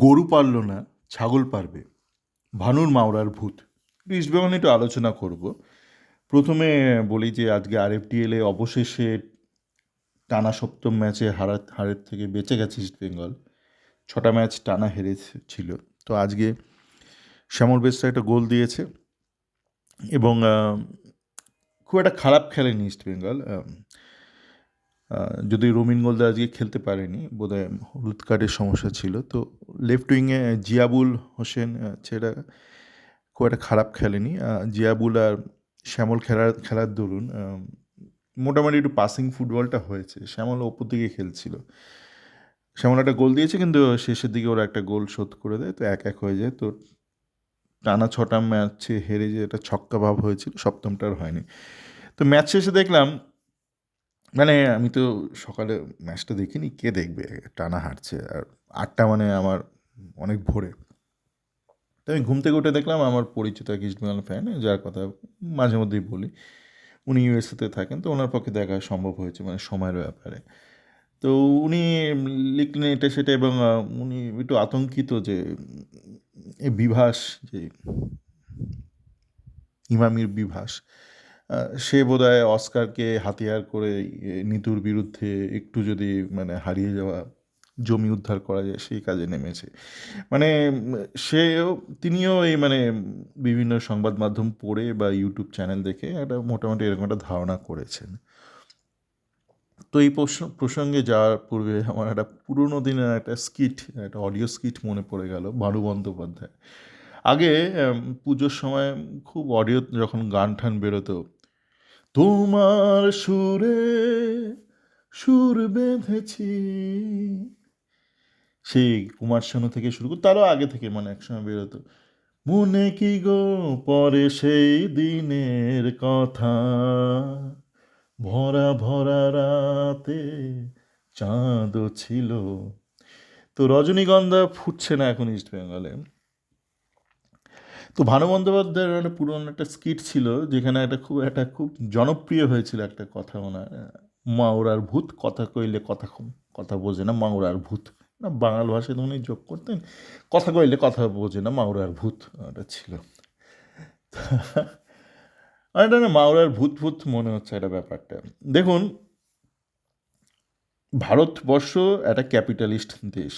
গরু পারল না, ছাগল পারবে, ভানুর মাওরার ভূত। ইস্টবেঙ্গল নিয়ে একটু আলোচনা করব। প্রথমে বলি যে আজকে আরএফডিএলে অবশেষে টানা সপ্তম ম্যাচে হারের থেকে বেঁচে গেছে ইস্টবেঙ্গল। 6টা ম্যাচ টানা হেরেছিল। তো আজকে শ্যামল বেসরা একটা গোল দিয়েছে এবং খুব একটা খারাপ খেলেনি ইস্টবেঙ্গল। যদি রমিন গোলদা আজকে খেলতে পারেনি, বোধহয় হলুদ কার্ডের সমস্যা ছিল। তো লেফট উইংয়ে জিয়াবুল হোসেন ছেলেটা খুব একটা খারাপ খেলেনি। জিয়াবুল আর শ্যামল খেলার দরুন মোটামুটি একটু পাসিং ফুটবলটা হয়েছে। শ্যামল ওপর দিকে খেলছিল। শ্যামল একটা গোল দিয়েছে, কিন্তু শেষের দিকে ওরা একটা গোল শোধ করে দেয়, তো 1-1 হয়ে যায়। তো টানা 6টা ম্যাচে হেরে যে একটা ছক্কা ভাব হয়েছিল, সপ্তমটা আর হয়নি। তো ম্যাচ শেষে দেখলাম, মানে আমি তো সকালে ম্যাচটা দেখিনি, কে দেখবে, টানা হারছে। আর 8টা মানে আমার অনেক ভোরে। তো আমি ঘুম থেকে উঠে দেখলাম আমার পরিচিত এক ইস্টবেঙ্গল ফ্যান, যার কথা মাঝে মধ্যেই বলি, উনি ইউএসএতে থাকেন, তো ওনার পক্ষে দেখা সম্ভব হয়েছে, মানে সময়ের ব্যাপারে। তো উনি লিখলেন এটা সেটা, এবং উনি একটু আতঙ্কিত যে এই বিভাস, যে ইমামির বিভাস, সে বোধহয় অস্কারকে হাতিয়ার করে নিতুর বিরুদ্ধে একটু যদি মানে হারিয়ে যাওয়া জমি উদ্ধার করা যায় সেই কাজে নেমেছে। মানে সেও, তিনিও এই মানে বিভিন্ন সংবাদ মাধ্যম পড়ে বা ইউটিউব চ্যানেল দেখে একটা মোটামুটি এরকম একটা ধারণা করেছেন। তো এই প্রসঙ্গে যাওয়ার পূর্বে আমার একটা পুরোনো দিনের একটা একটা অডিও স্কিট মনে পড়ে গেল, ভানু বন্দ্যোপাধ্যায়। আগে পুজোর সময় খুব অডিও যখন গান টান বেরোতো, তোমার সুরে সুর বেঁধেছি, সেই কুমার শানু থেকে শুরু করে তারও আগে থেকে, মানে একসময় বেরোতো, মনে কি গো পরে সেই দিনের কথা, ভরা ভরা রাতে চাঁদও ছিল। তো রজনীগন্ধা ফুটছে না এখন ইস্ট বেঙ্গলে। তো ভানু বন্দ্যোপাধ্যায়ের একটা পুরনো একটা স্কিট ছিল, যেখানে একটা খুব জনপ্রিয় হয়েছিল একটা কথা ওনার, মাওরার ভূত, কথা কইলে কথা বোঝে না মাওরার ভূত। না, বাংলা ভাষায় তো উনি যোগ করতেন, কথা কইলে কথা বোঝে না মাওরার ভূত, ওটা ছিল। আর এটা না মাওরার ভূত ভূত মনে হচ্ছে এটা ব্যাপারটা। দেখুন, ভারতবর্ষ একটা ক্যাপিটালিস্ট দেশ।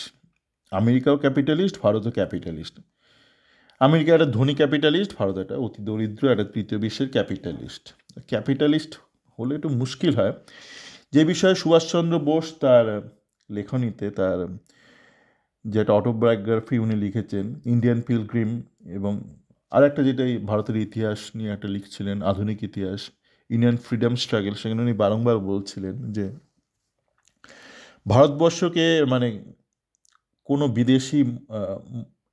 আমেরিকাও ক্যাপিটালিস্ট, ভারতও ক্যাপিটালিস্ট। আমেরিকা একটা ধনী ক্যাপিটালিস্ট, ভারত একটা অতি দরিদ্র একটা তৃতীয় বিশ্বের ক্যাপিটালিস্ট। ক্যাপিটালিস্ট হলে একটু মুশকিল হয়। যে বিষয়ে সুভাষচন্দ্র বোস তার লেখনীতে, তার যেটা অটোবায়োগ্রাফি উনি লিখেছেন, ইন্ডিয়ান পিলগ্রিম, এবং আরেকটা যেটা এই ভারতের ইতিহাস নিয়ে একটা লিখছিলেন, আধুনিক ইতিহাস, ইন্ডিয়ান ফ্রিডম স্ট্রাগল, সেখানে উনি বারংবার বলছিলেন যে ভারতবর্ষকে মানে কোনো বিদেশি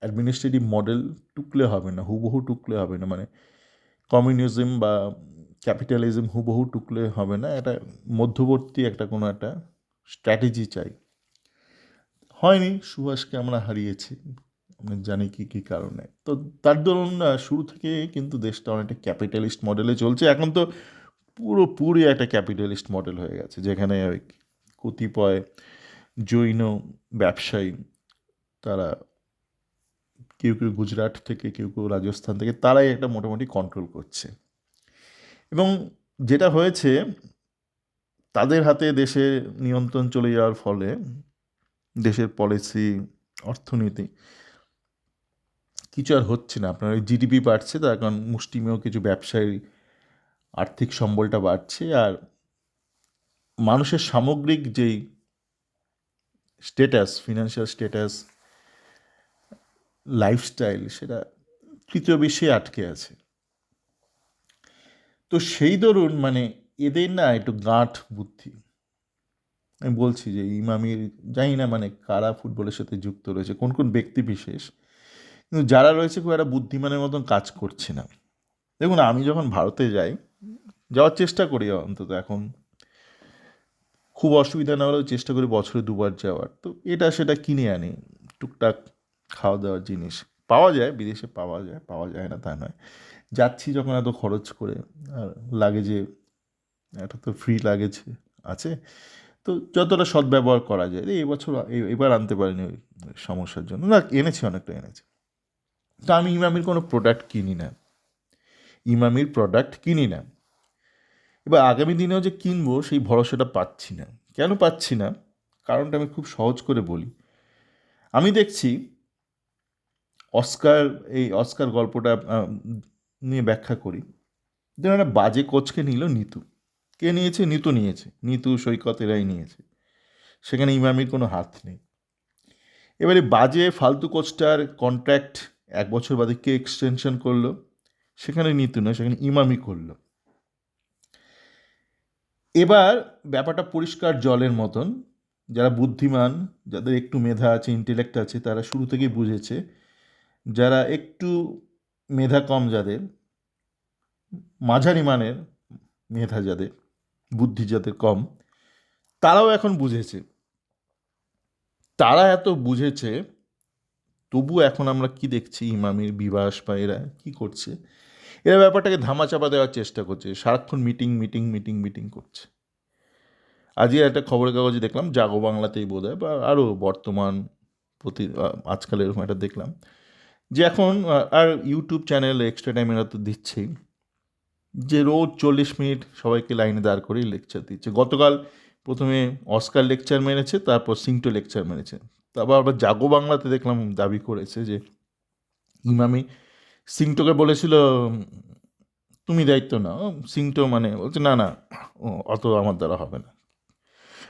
অ্যাডমিনিস্ট্রেটিভ মডেল টুকলে হবে না, হুবহু টুকলে হবে না। মানে কমিউনিজম বা ক্যাপিটালিজম হুবহু টুকলে হবে না, এটা মধ্যবর্তী একটা কোনো একটা স্ট্র্যাটেজি চাই। হয়নি, সুভাষকে আমরা হারিয়েছি, আমরা জানি কী কী কারণে। তো তার দরুন শুরু থেকে কিন্তু দেশটা অনেকটা ক্যাপিটালিস্ট মডেলে চলছে। এখন তো পুরোপুরি একটা ক্যাপিটালিস্ট মডেল হয়ে গেছে, যেখানে ওই কতিপয় জৈন ব্যবসায়ী, তারা কেউ কেউ গুজরাট থেকে, কেউ কেউ রাজস্থান থেকে, তারাই একটা মোটামুটি কন্ট্রোল করছে। এবং যেটা হয়েছে, তাদের হাতে দেশে নিয়ন্ত্রণ চলে যাওয়ার ফলে দেশের পলিসি, অর্থনীতি কিছু আর হচ্ছে না। আপনার ওই জিডিপি বাড়ছে, তার কারণ মুষ্টিমেয় কিছু ব্যবসায়ী আর্থিক সম্বলটা বাড়ছে, আর মানুষের সামগ্রিক যেই স্টেটাস, ফিনান্সিয়াল স্টেটাস, লাইফস্টাইল, সেটা তৃতীয় বিশ্বে আটকে আছে। তো সেই দরুন মানে এদের না একটু গাঁট বুদ্ধি। আমি বলছি যে ইমামির, জানি না মানে কারা ফুটবলের সাথে যুক্ত রয়েছে, কোন কোন ব্যক্তি বিশেষ, কিন্তু যারা রয়েছে খুব একটা বুদ্ধিমানের মতন কাজ করছে না। দেখুন, আমি যখন ভারতে যাই, যাওয়ার চেষ্টা করি অন্তত এখন, খুব অসুবিধা না হলেও চেষ্টা করি বছরে 2বার যাওয়ার। তো এটা সেটা কিনে আনি, টুকটাক খাওয়া দাওয়ার জিনিস পাওয়া যায়, বিদেশে পাওয়া যায়, পাওয়া যায় না তা নয়। যাচ্ছি যখন এত খরচ করে, আর লাগেজে একটা তো ফ্রি লাগেজ আছে, তো যতটা সদ্ব্যবহার করা যায়। এই বছর এবার আনতে পারিনি ওই সমস্যার জন্য, না এনেছে, অনেকটা এনেছে। তা আমি ইমামির কোনো প্রোডাক্ট কিনি না, এবার আগামী দিনেও যে কিনবো সেই ভরসাটা পাচ্ছি না। কেন পাচ্ছি না, কারণটা আমি খুব সহজ করে বলি। আমি দেখছি অস্কার গল্পটা নিয়ে ব্যাখ্যা করি। যেন একটা বাজে কোচকে নিল নিতু। কে নিয়েছে? নিতু সৈকত এরাই নিয়েছে। সেখানে ইমামির কোনো হাত নেই। এবারে বাজে ফালতু কোচটার কন্ট্রাক্ট 1 বছর বাদে কে এক্সটেনশন করলো? সেখানে নিতু নয়, সেখানে ইমামি করলো। এবার ব্যাপারটা পরিষ্কার জলের মতন। যারা বুদ্ধিমান, যাদের একটু মেধা আছে, ইন্টেলেক্ট আছে, তারা শুরু থেকেই বুঝেছে। যারা একটু মেধা কম, যাদের মাঝারি মানের মেধা, যাদের বুদ্ধি যাদের কম, তারাও এখন বুঝেছে। তারা এত বুঝেছে, তবু এখন আমরা কি দেখছি, ইমামির বিবাস বা এরা কি করছে, এরা ব্যাপারটাকে ধামাচাপা দেওয়ার চেষ্টা করছে। সারাক্ষণ মিটিং করছে। আজকে একটা খবরের কাগজে দেখলাম, জাগো বাংলাতেই বোধ হয়, বা আরও বর্তমান আজকাল এরকম একটা দেখলাম, যে এখন আর ইউটিউব চ্যানেল এক্সট্রা টাইম এরা তো দিচ্ছেই, যে রোজ 40 মিনিট সবাইকে লাইনে দাঁড় করেই লেকচার দিচ্ছে। গতকাল প্রথমে অস্কার লেকচার মেরেছে, তারপর সিংটো লেকচার মেরেছে। তারপর আবার জাগো বাংলাতে দেখলাম দাবি করেছে যে ইমামি সিংটোকে বলেছিল তুমি দায়িত্ব নাও। সিংটো মানে বলছে না অত আমার দ্বারা হবে না,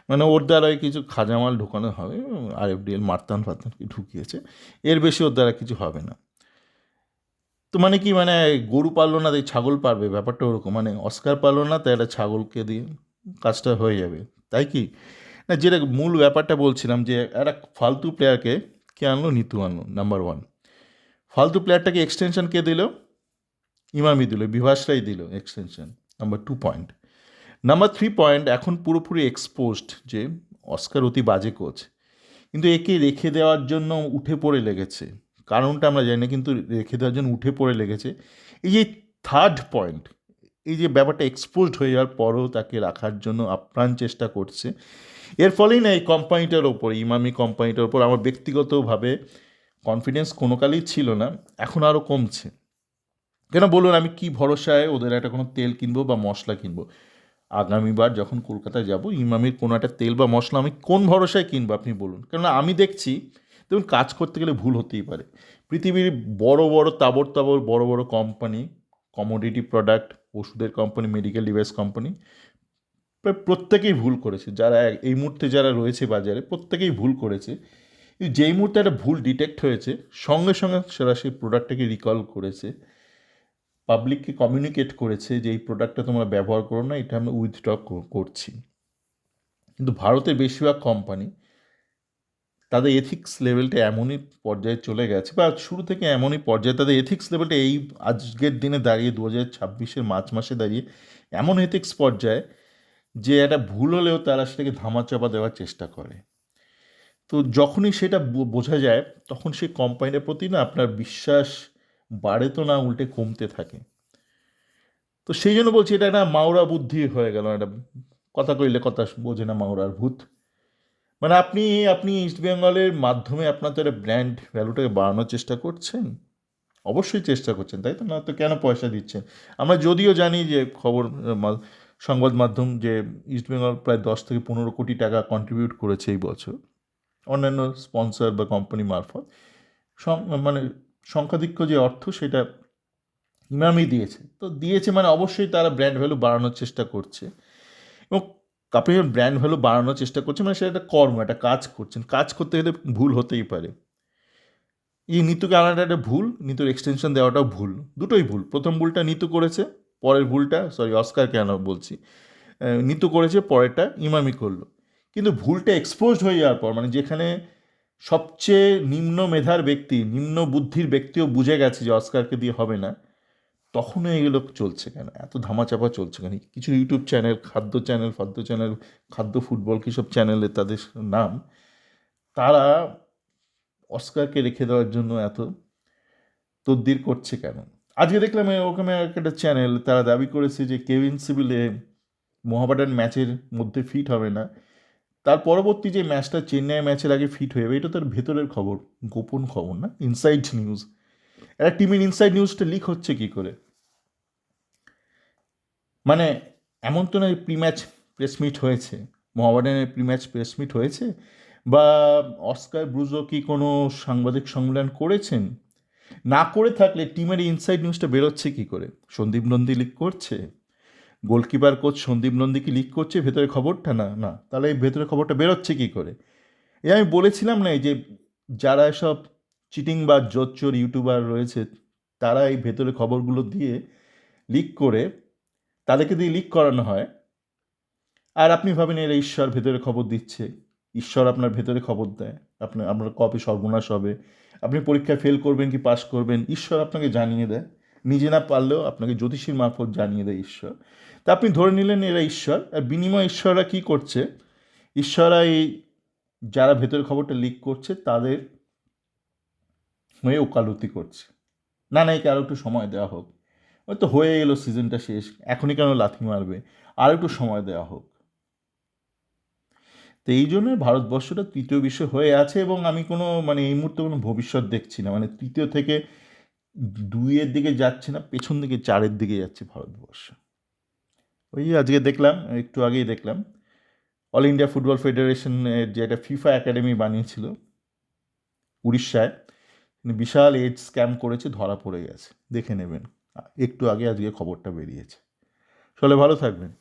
মানে ওর দ্বারাই কিছু খাজামাল ঢোকানো হবে, RFDL মারতান কি ঢুকিয়েছে, এর বেশি ওর দ্বারা কিছু হবে না। তো মানে কি, মানে গরু পারলো না তাই ছাগল পারবে, ব্যাপারটা ওরকম। মানে অস্কার পারলো না তাই একটা ছাগলকে দিয়ে কাজটা হয়ে যাবে, তাই কি না? যেটা মূল ব্যাপারটা বলছিলাম, যে একটা ফালতু প্লেয়ারকে কে আনলো? নিতু আনলো, নাম্বার 1। ফালতু প্লেয়ারটাকে এক্সটেনশন কে দিল? ইমামি দিল, বিভাসরাই দিল extension. Number 2 point. Number 3 point, এখন পুরোপুরি এক্সপোজড যে অস্কার অতি বাজে কোচ, কিন্তু একে রেখে দেওয়ার জন্য উঠে পড়ে লেগেছে। কারণটা আমরা জানি না, কিন্তু রেখে দেওয়ার জন্য উঠে পড়ে লেগেছে। এই যে 3rd পয়েন্ট, এই যে ব্যাপারটা এক্সপোজড হয়ে যাওয়ার পরও তাকে রাখার জন্য আপ্রাণ চেষ্টা করছে। এর ফলেই না এই কোম্পানিটার ওপর, ইমামি কোম্পানিটার ওপর আমার ব্যক্তিগতভাবে কনফিডেন্স কোনো কালেই ছিল না, এখন আরও কমছে। কেন বলুন, আমি কি ভরসায় ওদের একটা কোনো তেল কিনবো বা মশলা কিনবো? আগামীবার যখন কলকাতায় যাব, ইমামির কোনো একটা তেল বা মশলা আমি কোন ভরসায় কিনবো আপনি বলুন? কেননা আমি দেখছি, দেখুন, কাজ করতে গেলে ভুল হতেই পারে। পৃথিবীর বড় বড় বড় কোম্পানি, কমোডিটি প্রোডাক্ট, ওষুধের কোম্পানি, মেডিকেল ডিভাইস কোম্পানি, প্রায় প্রত্যেকেই ভুল করেছে। যারা এই মুহূর্তে যারা রয়েছে বাজারে, প্রত্যেকেই ভুল করেছে। কিন্তু যেই মুহূর্তে একটা ভুল ডিটেক্ট হয়েছে, সঙ্গে সঙ্গে সেরা সেই প্রোডাক্টটাকে রিকল করেছে, পাবলিককে কমিউনিকেট করেছে যে এই প্রোডাক্টটা তোমরা ব্যবহার করো না, এটা আমি উইথড্র করছি। কিন্তু ভারতের বেশিরভাগ কোম্পানি, তাদের এথিক্স লেভেলটা এমনই পর্যায়ে চলে গেছে, বা শুরু থেকে এমনই পর্যায়ে, তাদের এথিক্স লেভেলটা এই আজকের দিনে দাঁড়িয়ে 2026-এর মার্চ মাসে দাঁড়িয়ে এমন এথিক্স পর্যায়ে, যে একটা ভুল হলেও তারা সেটাকে ধামাচাপা দেওয়ার চেষ্টা করে। তো যখনই সেটা বোঝা যায়, তখন সেই কোম্পানিটার প্রতি না আপনার বিশ্বাস বাড়ে তো না, উল্টে কমতে থাকে। তো সেই জন্য বলছি, এটা একটা মাওরা বুদ্ধি হয়ে গেল, একটা কথা কইলে কথা বোঝে না মাওরার ভূত। মানে আপনি আপনি ইস্টবেঙ্গলের মাধ্যমে আপনার তো একটা ব্র্যান্ড ভ্যালুটাকে বাড়ানোর চেষ্টা করছেন, অবশ্যই চেষ্টা করছেন, তাই তো? না তো কেন পয়সা দিচ্ছেন? আমরা যদিও জানি যে সংবাদ মাধ্যম, যে ইস্টবেঙ্গল প্রায় 10 থেকে 15 কোটি টাকা কন্ট্রিবিউট করেছে এই বছর অন্যান্য স্পন্সর বা কোম্পানি মারফত। মানে সংখ্যাধিক্য যে অর্থ, সেটা ইমামই দিয়েছে। তো দিয়েছে মানে অবশ্যই তারা ব্র্যান্ড ভ্যালু বাড়ানোর চেষ্টা করছে। এবং আপনি ব্র্যান্ড ভ্যালু বাড়ানোর চেষ্টা করছেন, মানে সেটা একটা কর্ম, একটা কাজ করছেন। কাজ করতে গেলে ভুল হতেই পারে। এই নিতুকে আনাটা একটা ভুল, নিতুর এক্সটেনশন দেওয়াটাও ভুল, দুটোই ভুল। প্রথম ভুলটা নিতু করেছে, পরের ভুলটা, অস্কার কেন বলছি, নিতু করেছে, পরেরটা ইমামি করলো। কিন্তু ভুলটা এক্সপোজড হয়ে যাওয়ার পর, মানে যেখানে সবচেয়ে নিম্ন মেধার ব্যক্তি, নিম্ন বুদ্ধির ব্যক্তিও বুঝে গেছে যে অস্কারকে দিয়ে হবে না, তখনও এগুলো চলছে কেন? এত ধামাচাপা চলছে কেন? কিছু ইউটিউব চ্যানেল, ফাদ্য চ্যানেল, খাদ্য ফুটবল, কী সব চ্যানেলে তাদের নাম, তারা অস্কারকে রেখে দেওয়ার জন্য এত তদ্বির করছে কেন? আজকে দেখলাম ওখানে একটা চ্যানেল, তারা দাবি করেছে যে কেভিন সিভিলে মোহামেডান ম্যাচের মধ্যে ফিট হবে না, তার পরবর্তী যে ম্যাচটা চেন্নাই ম্যাচের আগে ফিট হয়ে যাবে, এটা তার ভেতরের খবর, গোপন খবর না, ইনসাইড নিউজ। একটা টিমের ইনসাইড নিউজটা লিক হচ্ছে কি করে? মানে এমন তো নয় প্রি ম্যাচ প্রেস মিট হয়েছে, মোহামেডানের প্রি ম্যাচ প্রেস মিট হয়েছে, বা অস্কার ব্রুজো কি কোনো সাংবাদিক সম্মেলন করেছেন? না করে থাকলে টিমের ইনসাইড নিউজটা বেরোচ্ছে কি করে? সন্দীপ নন্দী লিক করছে? গোলকিপার কোচ সন্দীপ নন্দী কি লিক করছে ভেতরের খবরটা? না না, তাহলে এই ভেতরের খবরটা বেরোচ্ছে কি করে? এই আমি বলেছিলাম না, এই যে যারা এসব চিটিং বা জোচ্চোর ইউটিউবার রয়েছে, তারা এই ভেতরের খবরগুলো দিয়ে লিক করে, তাদেরকে দিয়ে লিক করানো হয়। আর আপনি ভাবেন এরা ঈশ্বর ভেতরে খবর দিচ্ছে, ঈশ্বর আপনার ভেতরে খবর দেয়, আপনার কবে সর্বনাশ হবে, আপনি পরীক্ষায় ফেল করবেন কি পাশ করবেন, ঈশ্বর আপনাকে জানিয়ে দেয়। নিজে না পারলেও আপনাকে জ্যোতিষীর মারফত জানিয়ে দেয় ঈশ্বর। তা আপনি ধরে নিলেন এরা ঈশ্বর, আর বিনিময় ঈশ্বররা কী করছে? ঈশ্বররা এই যারা ভেতরের খবরটা লিক করছে তাদের হয়ে ওকালতি করছে। না না, একে আরও একটু সময় দেওয়া হোক, ওই তো হয়ে এলো সিজনটা শেষ, এখনই কেন লাথি মারবে, আর একটু সময় দেওয়া হোক। তো এই জন্য ভারতবর্ষটা তৃতীয় বিশ্ব হয়ে আছে, এবং আমি কোনো এই মুহূর্তে কোনো ভবিষ্যৎ দেখছি না। তৃতীয় থেকে দুইয়ের দিকে যাচ্ছে না, পেছন দিকে চারের দিকে যাচ্ছে ভারতবর্ষ। ওই আজকে দেখলাম, একটু আগেই দেখলাম, অল ইন্ডিয়া ফুটবল ফেডারেশনের যে একটা ফিফা একাডেমি বানিয়েছিল উড়িষ্যায়, বিশাল এজ স্ক্যাম করেছে, ধরা পড়ে গেছে, দেখে নেবেন। একটু আগে আজকে খবরটা বেরিয়েছে। চলে, ভালো থাকবেন।